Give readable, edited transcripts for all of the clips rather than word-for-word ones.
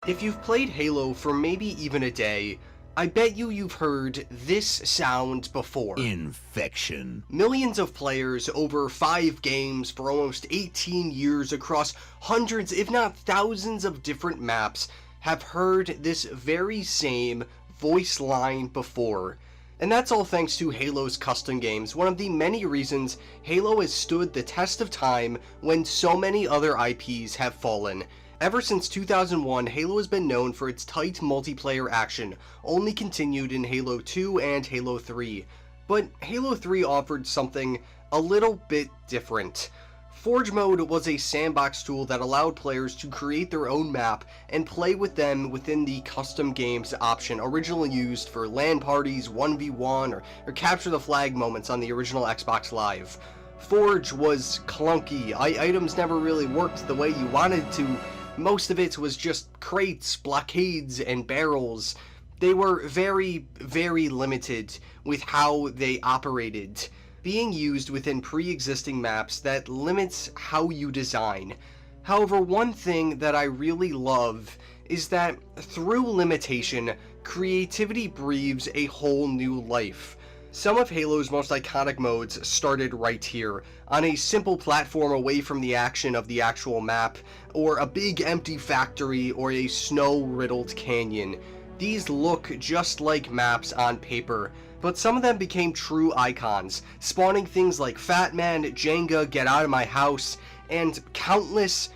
If you've played Halo for maybe even a day, I bet you've heard this sound before. Infection. Millions of players over 5 games for almost 18 years across hundreds, if not thousands of different maps have heard this very same voice line before. And that's all thanks to Halo's custom games, one of the many reasons Halo has stood the test of time when so many other IPs have fallen. Ever since 2001, Halo has been known for its tight multiplayer action, only continued in Halo 2 and Halo 3. But Halo 3 offered something a little bit different. Forge Mode was a sandbox tool that allowed players to create their own map and play with them within the custom games option, originally used for LAN parties, 1v1, or capture the flag moments on the original Xbox Live. Forge was clunky, items never really worked the way you wanted to. Most of it was just crates, blockades, and barrels. They were very, very limited with how they operated, being used within pre-existing maps that limits how you design. However, one thing that I really love is that through limitation, creativity breathes a whole new life. Some of Halo's most iconic modes started right here, on a simple platform away from the action of the actual map, or a big empty factory, or a snow-riddled canyon. These look just like maps on paper, but some of them became true icons, spawning things like Fat Man, Jenga, Get Out of My House, and countless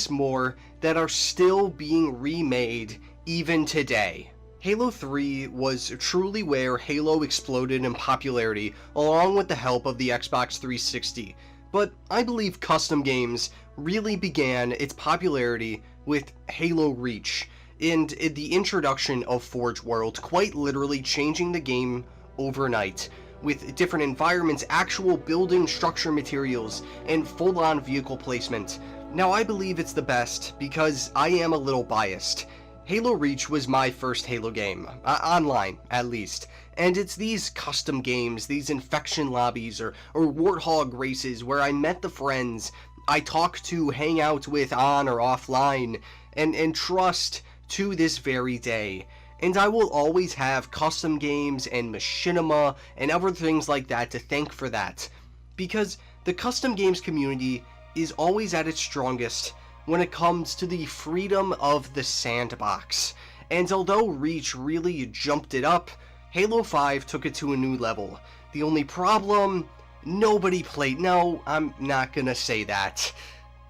more that are still being remade even today. Halo 3 was truly where Halo exploded in popularity, along with the help of the Xbox 360, but I believe custom games really began its popularity with Halo Reach, and the introduction of Forge World, quite literally changing the game overnight, with different environments, actual building structure materials, and full-on vehicle placement. Now I believe it's the best because I am a little biased. Halo Reach was my first Halo game, online at least, and it's these custom games, these infection lobbies or warthog races where I met the friends I talk to, hang out with on or offline, and trust to this very day. And I will always have custom games and machinima and other things like that to thank for that, because the custom games community is always at its strongest when it comes to the freedom of the sandbox. And although Reach really jumped it up, Halo 5 took it to a new level. The only problem, nobody played. No, I'm not gonna say that.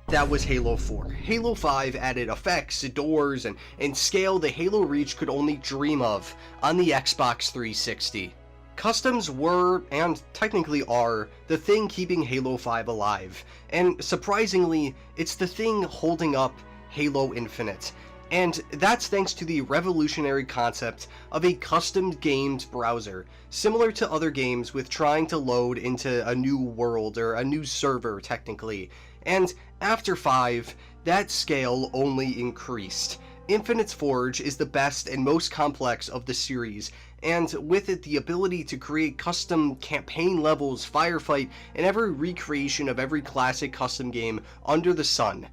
That was Halo 4. Halo 5 added effects, doors, and scale the Halo Reach could only dream of on the Xbox 360. Customs were, and technically are, the thing keeping Halo 5 alive, and surprisingly, it's the thing holding up Halo Infinite. And that's thanks to the revolutionary concept of a custom games browser, similar to other games with trying to load into a new world, or a new server technically. And after 5, that scale only increased. Infinite's Forge is the best and most complex of the series, and with it the ability to create custom campaign levels, firefight, and every recreation of every classic custom game under the sun.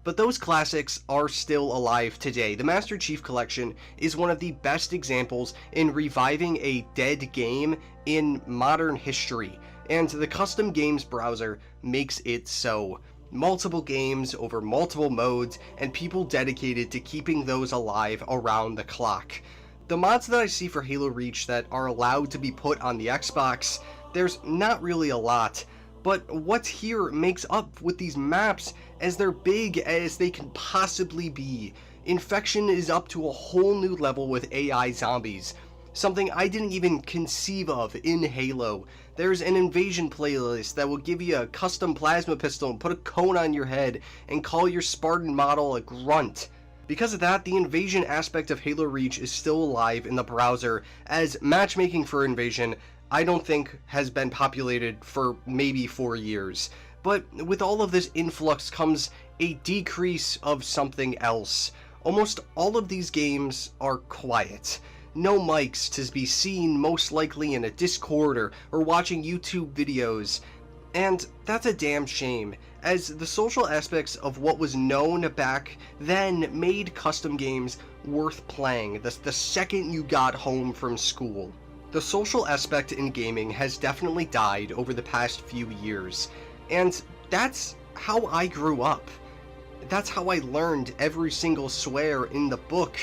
But those classics are still alive today. The Master Chief Collection is one of the best examples in reviving a dead game in modern history, and the custom games browser makes it so. Multiple games over multiple modes, and people dedicated to keeping those alive around the clock. The mods that I see for Halo Reach that are allowed to be put on the Xbox, there's not really a lot, but what's here makes up with these maps as they're big as they can possibly be. Infection is up to a whole new level with AI zombies, something I didn't even conceive of in Halo. There's an invasion playlist that will give you a custom plasma pistol and put a cone on your head and call your Spartan model a grunt. Because of that, the invasion aspect of Halo Reach is still alive in the browser, as matchmaking for invasion I don't think has been populated for maybe 4 years. But with all of this influx comes a decrease of something else. Almost all of these games are quiet. No mics to be seen, most likely in a Discord or watching YouTube videos. And that's a damn shame, as the social aspects of what was known back then made custom games worth playing the second you got home from school. The social aspect in gaming has definitely died over the past few years, and that's how I grew up. That's how I learned every single swear in the book,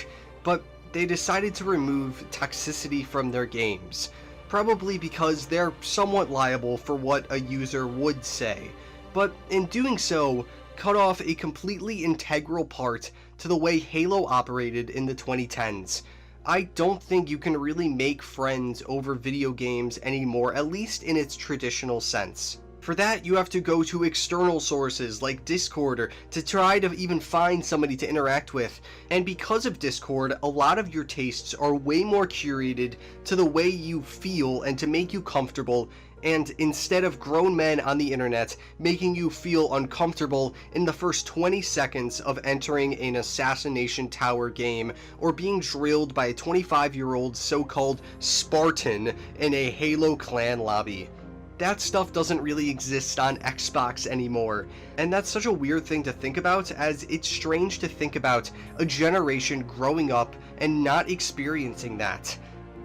but they decided to remove toxicity from their games. Probably because they're somewhat liable for what a user would say, but in doing so, cut off a completely integral part to the way Halo operated in the 2010s. I don't think you can really make friends over video games anymore, at least in its traditional sense. For that, you have to go to external sources like Discord to try to even find somebody to interact with. And because of Discord, a lot of your tastes are way more curated to the way you feel and to make you comfortable, and instead of grown men on the internet making you feel uncomfortable in the first 20 seconds of entering an assassination tower game or being drilled by a 25-year-old so-called Spartan in a Halo clan lobby. That stuff doesn't really exist on Xbox anymore, and that's such a weird thing to think about, as it's strange to think about a generation growing up and not experiencing that.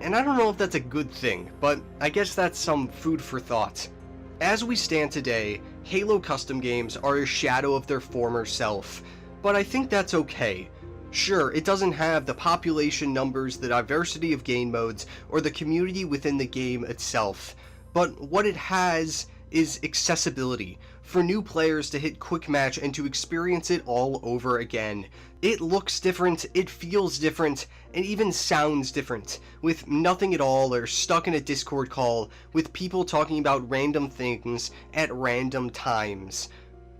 And I don't know if that's a good thing, but I guess that's some food for thought. As we stand today, Halo custom games are a shadow of their former self, but I think that's okay. Sure, it doesn't have the population numbers, the diversity of game modes, or the community within the game itself. But what it has is accessibility, for new players to hit quick match and to experience it all over again. It looks different, it feels different, and even sounds different, with nothing at all or stuck in a Discord call with people talking about random things at random times.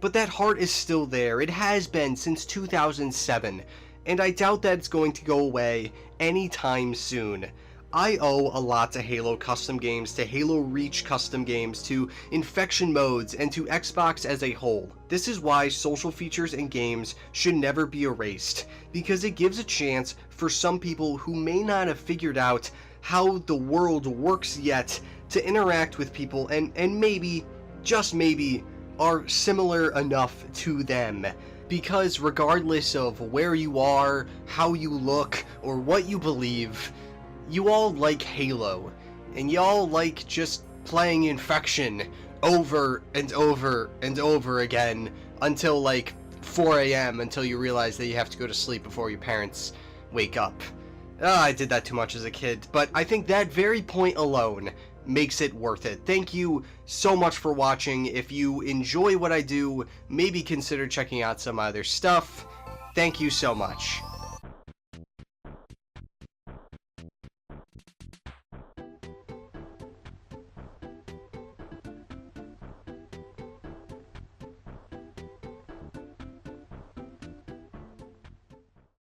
But that heart is still there, it has been since 2007, and I doubt that it's going to go away anytime soon. I owe a lot to Halo custom games, to Halo Reach custom games, to infection modes, and to Xbox as a whole. This is why social features in games should never be erased, because it gives a chance for some people who may not have figured out how the world works yet to interact with people and maybe, just maybe, are similar enough to them. Because regardless of where you are, how you look, or what you believe, you all like Halo, and y'all like just playing Infection over and over and over again until like 4 a.m. until you realize that you have to go to sleep before your parents wake up. I did that too much as a kid, but I think that very point alone makes it worth it. Thank you so much for watching. If you enjoy what I do, maybe consider checking out some other stuff. Thank you so much.